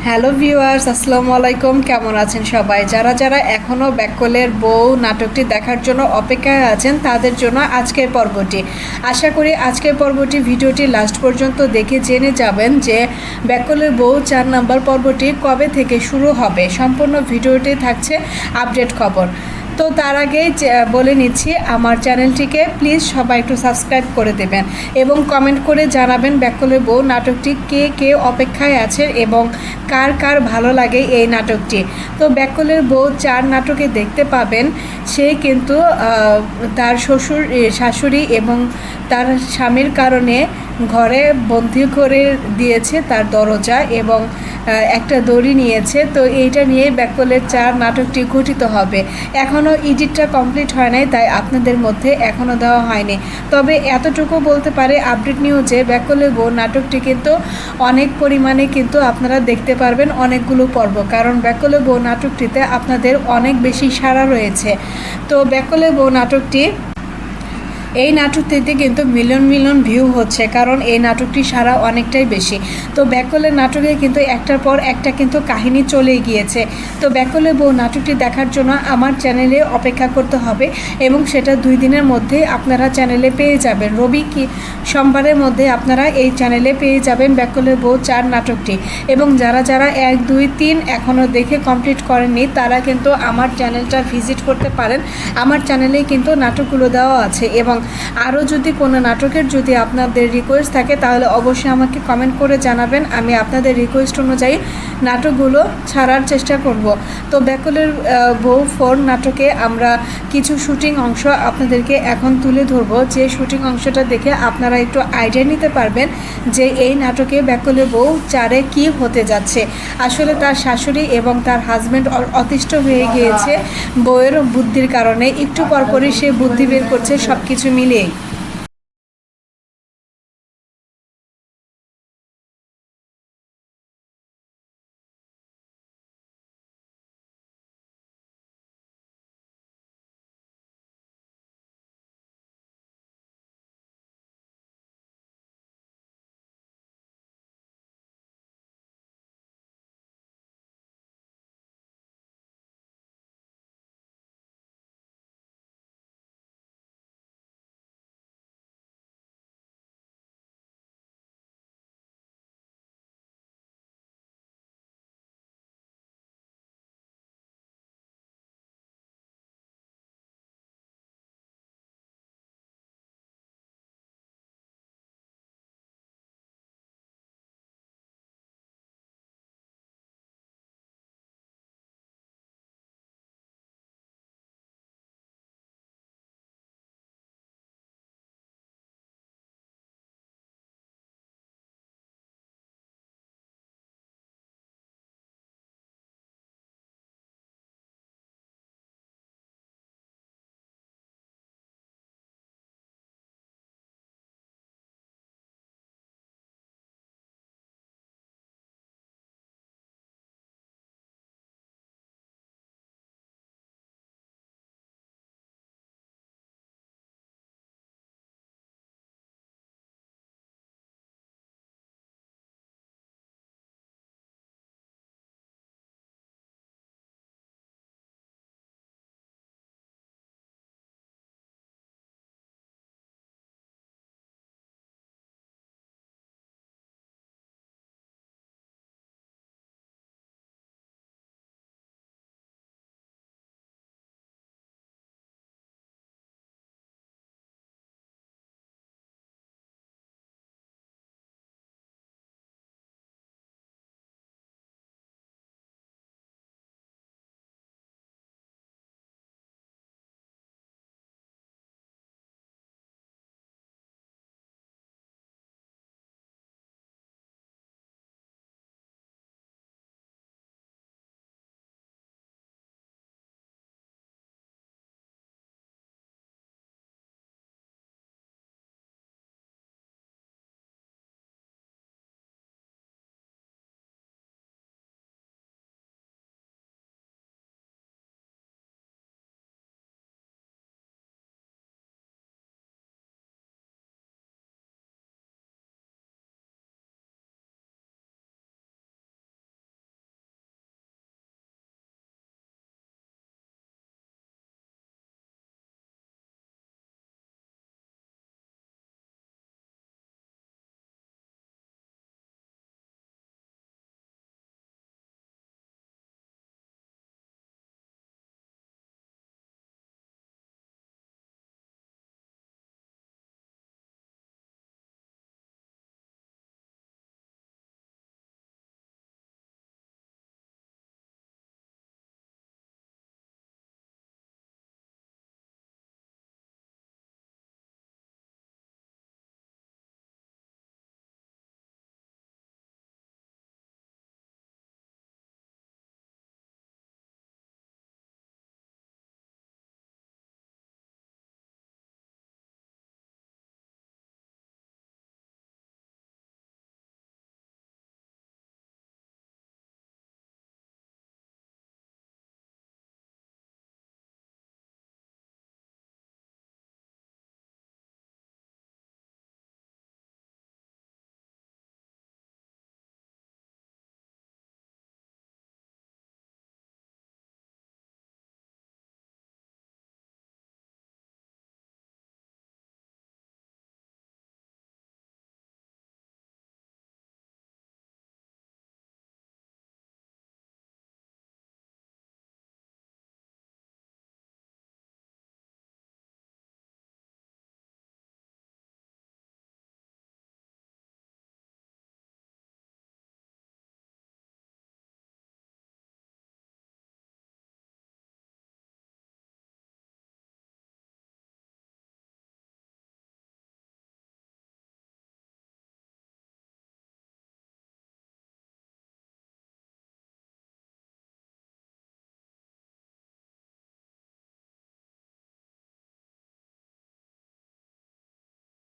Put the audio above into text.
Hello viewers, আসসালামু আলাইকুম। কেমন আছেন সবাই? যারা যারা এখনও ব্যাককলের বউ নাটকটি দেখার জন্য অপেক্ষায় আছেন তাদের জন্য আজকের পর্বটি। আশা করি আজকের পর্বটি ভিডিওটি লাস্ট পর্যন্ত দেখে জেনে যাবেন যে ব্যাককলের বউ 4 নম্বর পর্বটি কবে থেকে শুরু হবে। সম্পূর্ণ ভিডিওটি থাকছে আপডেট খবর। তো তার আগেই বলে নিচ্ছি, আমার চ্যানেলটিকে প্লিজ সবাই একটু সাবস্ক্রাইব করে দেবেন এবং কমেন্ট করে জানাবেন ব্যাককলের বউ নাটকটি কে কে অপেক্ষায় আছে এবং কার কার ভালো লাগে এই নাটকটি। তো ব্যাককলের বউ 4 নাটকে দেখতে পাবেন সে কিন্তু তার শাশুড়ি এবং তার স্বামীর কারণে ঘরে বন্দি করে দিয়েছে তার দরজা এবং একটা দড়ি নিয়েছে। তো এইটা নিয়ে ব্যাককলের 4 নাটকটি গঠিত হবে। এখনও এডিটটা কমপ্লিট হয় নাই, তাই আপনাদের মধ্যে এখনও দেওয়া হয়নি। তবে এতটুকু বলতে পারে আপডেট নিউজে ব্যাককলের বউ নাটকটি কিন্তু অনেক পরিমাণে কিন্তু আপনারা দেখতে পারবেন অনেকগুলো পর্ব, কারণ ব্যাককলের বউ নাটকটিতে আপনাদের অনেক বেশি সাড়া রয়েছে। তো ব্যাককলের বউ নাটকটি এই নাটকটিতে কিন্তু মিলিয়ন মিলিয়ন ভিউ হচ্ছে, কারণ এই নাটকটি সারা অনেকটাই বেশি। তো ব্যাককলের নাটকে কিন্তু একটার পর একটা কিন্তু কাহিনী চলেই গিয়েছে। তো ব্যাককলের বউ নাটকটি দেখার জন্য আমার চ্যানেলে অপেক্ষা করতে হবে এবং সেটা 2 দিনের মধ্যে আপনারা চ্যানেলে পেয়ে যাবেন। সোমবারের মধ্যে আপনারা এই চ্যানেলে পেয়ে যাবেন ব্যাককলের বউ 4 নাটকটি। এবং যারা যারা 1, 2, 3 এখনও দেখে কমপ্লিট করেননি তারা কিন্তু আমার চ্যানেলটা ভিজিট করতে পারেন। আমার চ্যানেলে কিন্তু নাটকগুলো দেওয়া আছে এবং আরও যদি কোনো নাটকের যদি আপনাদের রিকোয়েস্ট থাকে তাহলে অবশ্যই আমাকে কমেন্ট করে জানাবেন। আমি আপনাদের রিকোয়েস্ট অনুযায়ী নাটকগুলো ছাড়ার চেষ্টা করব। তো ব্যাককলের বউ 4 নাটকে আমরা কিছু শুটিং অংশ আপনাদেরকে এখন তুলে ধরবো, যে শুটিং অংশটা দেখে আপনারা একটু আইডিয়া নিতে পারবেন যে এই নাটকে ব্যাককলের বউ 4-এ কী হতে যাচ্ছে। আসলে তার শাশুড়ি এবং তার হাজব্যান্ড অতিষ্ঠ হয়ে গিয়েছে বউয়ের বুদ্ধির কারণে। একটু পরপরই সে বুদ্ধি বের করছে সব কিছু মিলিয়েই।